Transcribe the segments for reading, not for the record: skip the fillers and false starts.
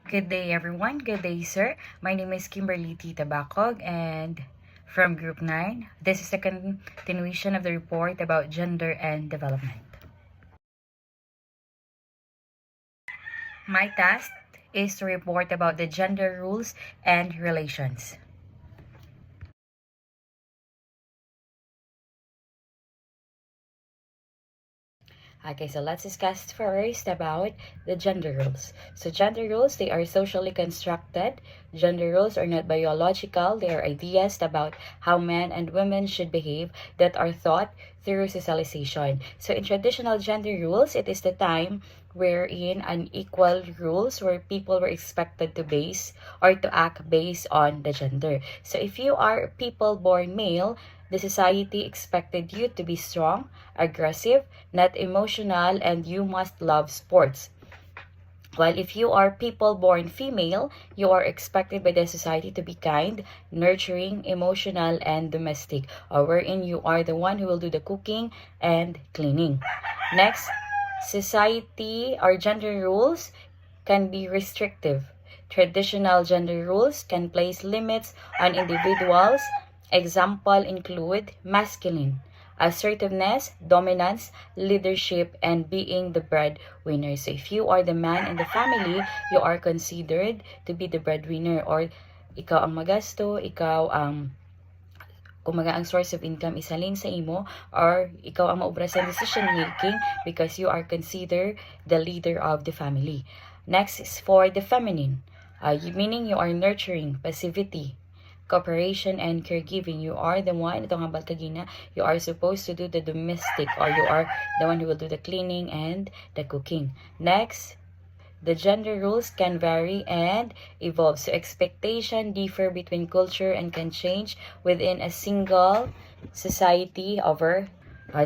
Good day, everyone. Good day, sir. My name is Kimberly T. Tabacog, and from Group 9, this is the continuation of the report about gender and development. My task is to report about the gender rules and relations. Okay, so let's discuss first about the gender roles. So gender roles, they are socially constructed. Gender roles are not biological. They are ideas about how men and women should behave that are taught through socialization. So in traditional gender rules, it is the time wherein unequal rules where people were expected to base or to act based on the gender. So if you are people born male, the society expected you to be strong, aggressive, not emotional, and you must love sports. While if you are people born female, you are expected by the society to be kind, nurturing, emotional, and domestic, or wherein you are the one who will do the cooking and cleaning. Next, society or gender rules can be restrictive. Traditional gender rules can place limits on individuals. Example include masculine, assertiveness, dominance, leadership, and being the breadwinner. So if you are the man in the family, you are considered to be the breadwinner, or ikaw ang magasto, ikaw ang kumaga ang source of income isalin sa imo, or ikaw ang maubra sa decision making because you are considered the leader of the family. Next is for the feminine, meaning you are nurturing, passivity, cooperation, and caregiving. You are the one, ito nga balkagina, you are supposed to do the domestic, or you are the one who will do the cleaning and the cooking. Next, the gender rules can vary and evolve. So expectation differ between culture and can change within a single society over.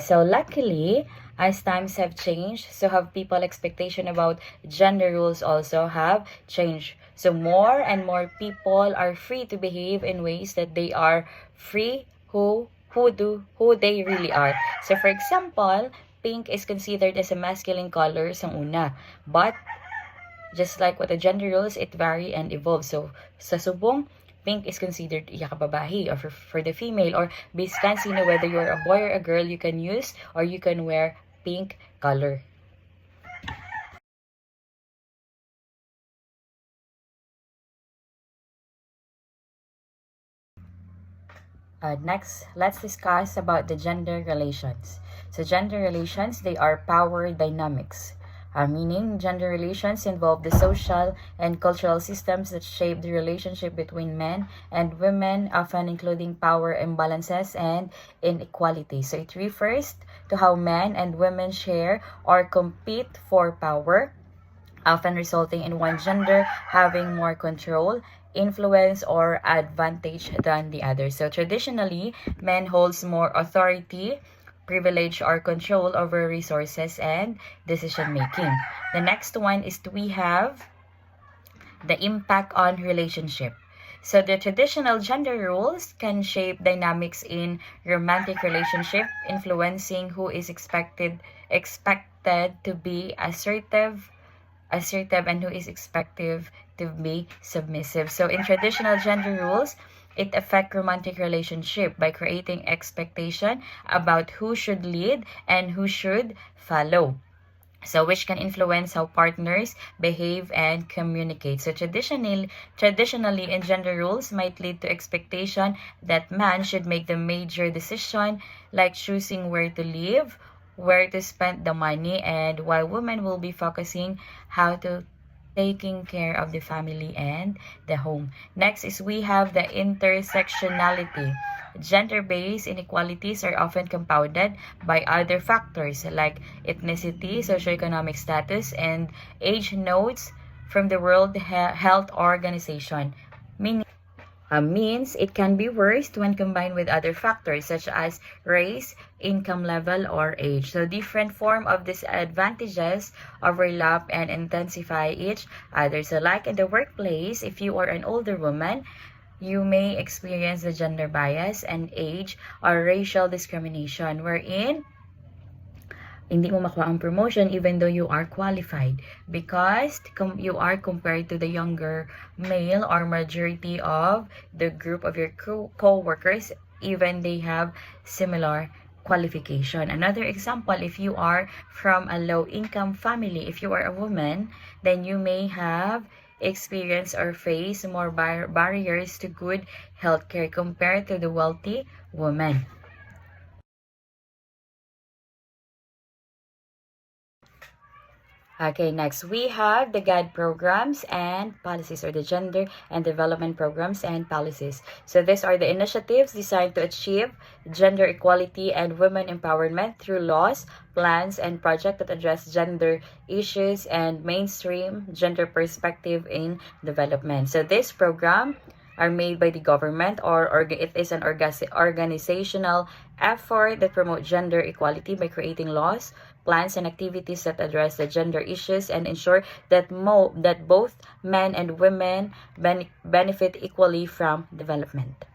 So luckily, as times have changed, so have people expectation about gender rules also have changed. So more and more people are free to behave in ways that they are free who they really are. So for example, pink is considered as a masculine color sa una, but just like what the gender rules, it vary and evolve. So sa subong, pink is considered iya ka babae, or for the female, or biskan sino, whether you're a boy or a girl, you can use or you can wear pink color. Next, let's discuss about the gender relations. So gender relations, they are power dynamics. Meaning, gender relations involve the social and cultural systems that shape the relationship between men and women, often including power imbalances and inequality. So it refers to how men and women share or compete for power, often resulting in one gender having more control, influence, or advantage than the other. So traditionally, men holds more authority, privilege, or control over resources and decision making. The next one is we have the impact on relationship. So the traditional gender roles can shape dynamics in romantic relationship, influencing who is expected to be assertive and who is expected to be submissive. So in traditional gender roles, it affects romantic relationship by creating expectation about who should lead and who should follow. So which can influence how partners behave and communicate. So traditionally in gender roles might lead to expectation that man should make the major decision, like choosing where to live, where to spend the money, and while women will be focusing how to taking care of the family and the home. Next is we have the intersectionality. Gender-based inequalities are often compounded by other factors like ethnicity, socioeconomic status, and age notes from the World Health Organization. Means it can be worse when combined with other factors such as race, income level, or age. So different form of disadvantages overlap and intensify each other. So like in the workplace, if you are an older woman, you may experience the gender bias and age or racial discrimination, wherein hindi mo makuha ang promotion even though you are qualified because you are compared to the younger male or majority of the group of your co-workers, even they have similar qualification. Another example, if you are from a low-income family, if you are a woman, then you may have experience or face more barriers to good healthcare compared to the wealthy woman. Okay, next we have the GAD programs and policies, or the gender and development programs and policies. So these are the initiatives designed to achieve gender equality and women empowerment through laws, plans, and projects that address gender issues and mainstream gender perspective in development. So this program are made by the government, or it is an organizational effort that promote gender equality by creating laws, plans, and activities that address the gender issues and ensure that both men and women benefit equally from development.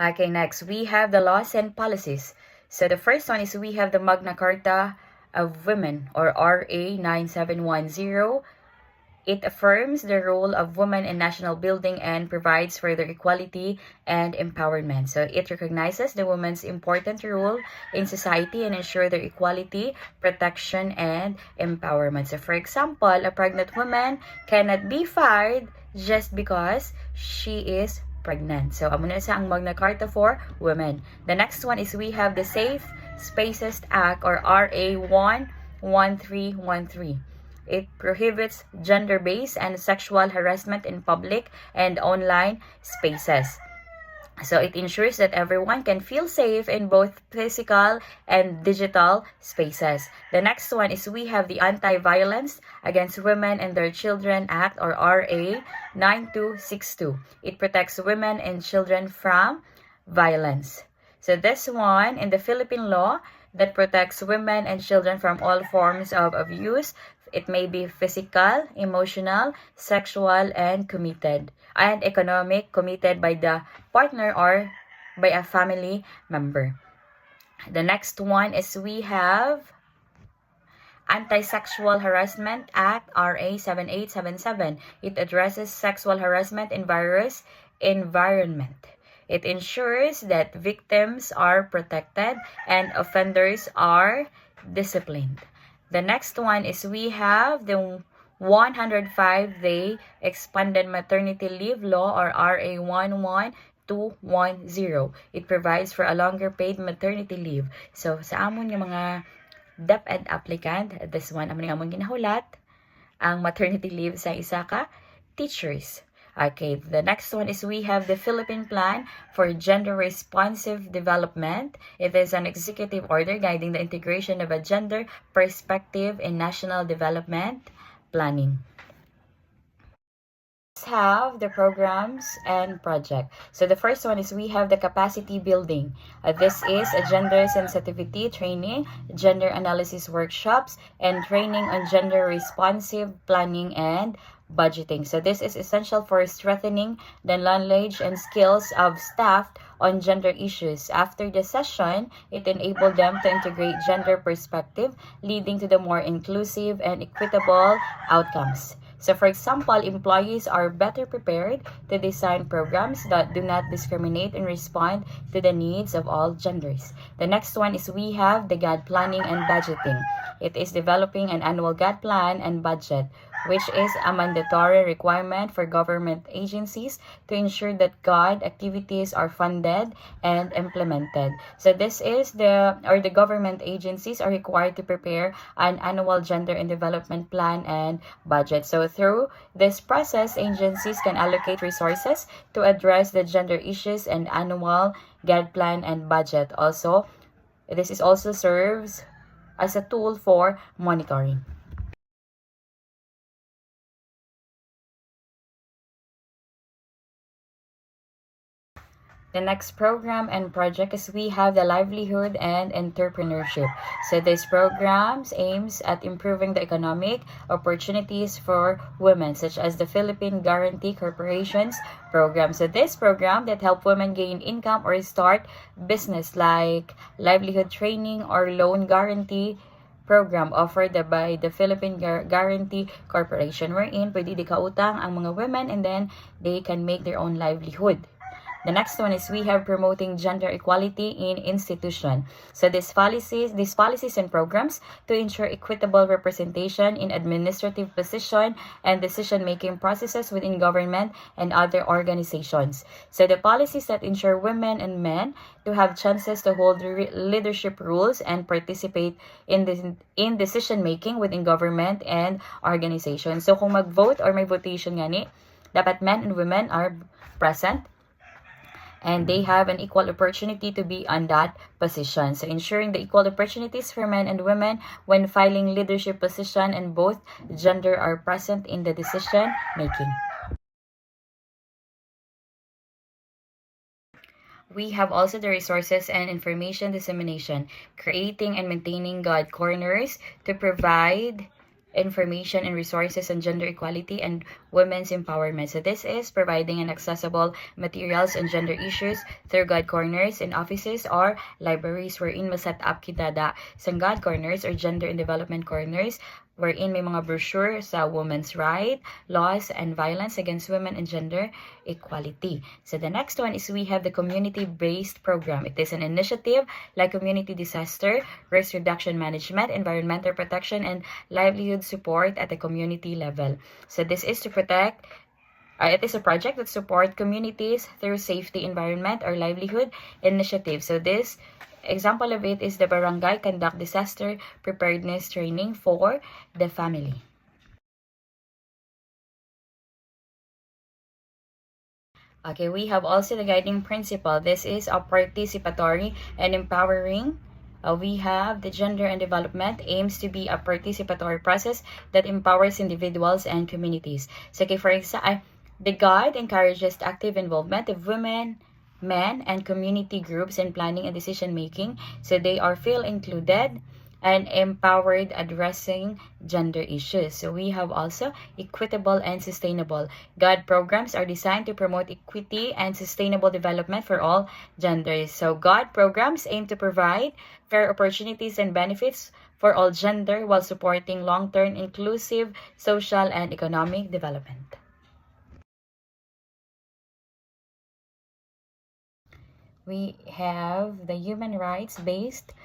Okay, next we have the laws and policies. So the first one is we have the Magna Carta of Women, or RA 9710. It affirms the role of women in national building and provides further equality and empowerment. So it recognizes the woman's important role in society and ensures their equality, protection, and empowerment. So for example, a pregnant woman cannot be fired just because she is pregnant. So amo na sa ang Magna Carta for women. The next one is we have the Safe Spaces Act, or RA 11313. It prohibits gender-based and sexual harassment in public and online spaces. So it ensures that everyone can feel safe in both physical and digital spaces. The next one is we have the Anti-Violence Against Women and Their Children Act, or RA 9262. It protects women and children from violence. So this one, in the Philippine law, that protects women and children from all forms of abuse. It may be physical, emotional, sexual, and economic, committed by the partner or by a family member. The next one is we have Anti-Sexual Harassment Act, RA 7877. It addresses sexual harassment in various environment. It ensures that victims are protected and offenders are disciplined. The next one is we have the 105-day expanded maternity leave law, or RA 11210. It provides for a longer paid maternity leave. So sa amon yung mga DepEd applicant, this one amon nga amon ginahulat ang maternity leave sa isa ka teachers. Okay, the next one is we have the Philippine Plan for Gender Responsive Development. It is an executive order guiding the integration of a gender perspective in national development planning. Let's have the programs and project. So the first one is we have the capacity building. This is a gender sensitivity training, gender analysis workshops, and training on gender responsive planning and budgeting. So this is essential for strengthening the knowledge and skills of staff on gender issues. After the session, it enabled them to integrate gender perspective, leading to the more inclusive and equitable outcomes. So for example, employees are better prepared to design programs that do not discriminate and respond to the needs of all genders. The next one is we have the GAD planning and budgeting. It is developing an annual GAD plan and budget, which is a mandatory requirement for government agencies to ensure that GAD activities are funded and implemented. So this is the government agencies are required to prepare an annual gender and development plan and budget. So through this process, agencies can allocate resources to address the gender issues and annual GAD plan and budget. Also, this is also serves as a tool for monitoring. The next program and project is we have the livelihood and entrepreneurship. So this programs aims at improving the economic opportunities for women, such as the Philippine Guarantee Corporation's program. So this program that help women gain income or start business like livelihood training or loan guarantee program offered by the Philippine Guarantee Corporation, wherein pwede di kautang ang mga women and then they can make their own livelihood. The next one is we have promoting gender equality in institution. So these policies and programs to ensure equitable representation in administrative position and decision-making processes within government and other organizations. So the policies that ensure women and men to have chances to hold leadership roles and participate in decision-making within government and organizations. So kung mag-vote or may votation gani, dapat men and women are present and they have an equal opportunity to be on that position. So ensuring the equal opportunities for men and women when filing leadership position and both gender are present in the decision making. We have also the resources and information dissemination, creating and maintaining God corners to provide information and resources on gender equality and women's empowerment. So this is providing an accessible materials on gender issues through God corners in offices or libraries wherein maset up kita da sa God corners or gender and development corners wherein may mga brochure sa women's rights, laws, and violence against women and gender equality. So the next one is we have the community-based program. It is an initiative like community disaster, risk reduction management, environmental protection, and livelihood support at the community level. So this is to protect it is a project that support communities through safety, environment, or livelihood initiatives. So this example of it is the barangay conduct disaster preparedness training for the family. Okay, we have also the guiding principle. This is a participatory and empowering. We have the gender and development aims to be a participatory process that empowers individuals and communities. So, okay, for example, the guide encourages active involvement of women, men, and community groups in planning and decision making, so they are feel included and empowered addressing gender issues. So we have also equitable and sustainable. GOD programs are designed to promote equity and sustainable development for all genders. So GOD programs aim to provide fair opportunities and benefits for all gender while supporting long-term inclusive social and economic development. We have the human rights-based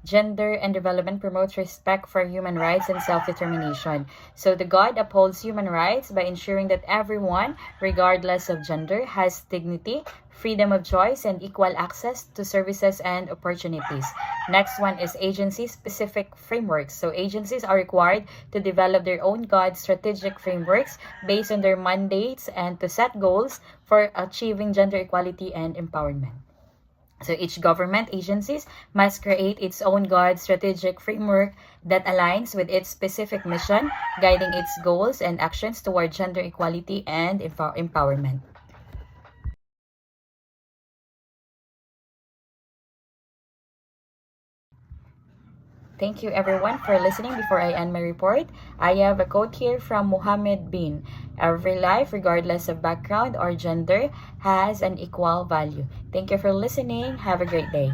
gender and development promotes respect for human rights and self-determination. So the GOD upholds human rights by ensuring that everyone, regardless of gender, has dignity, freedom of choice, and equal access to services and opportunities. Next one is agency-specific frameworks. So agencies are required to develop their own GOD strategic frameworks based on their mandates and to set goals for achieving gender equality and empowerment. So each government agencies must create its own GOD strategic framework that aligns with its specific mission, guiding its goals and actions toward gender equality and empowerment. Thank you everyone for listening. Before I end my report, I have a quote here from Muhammad bin. Every life, regardless of background or gender, has an equal value. Thank you for listening. Have a great day.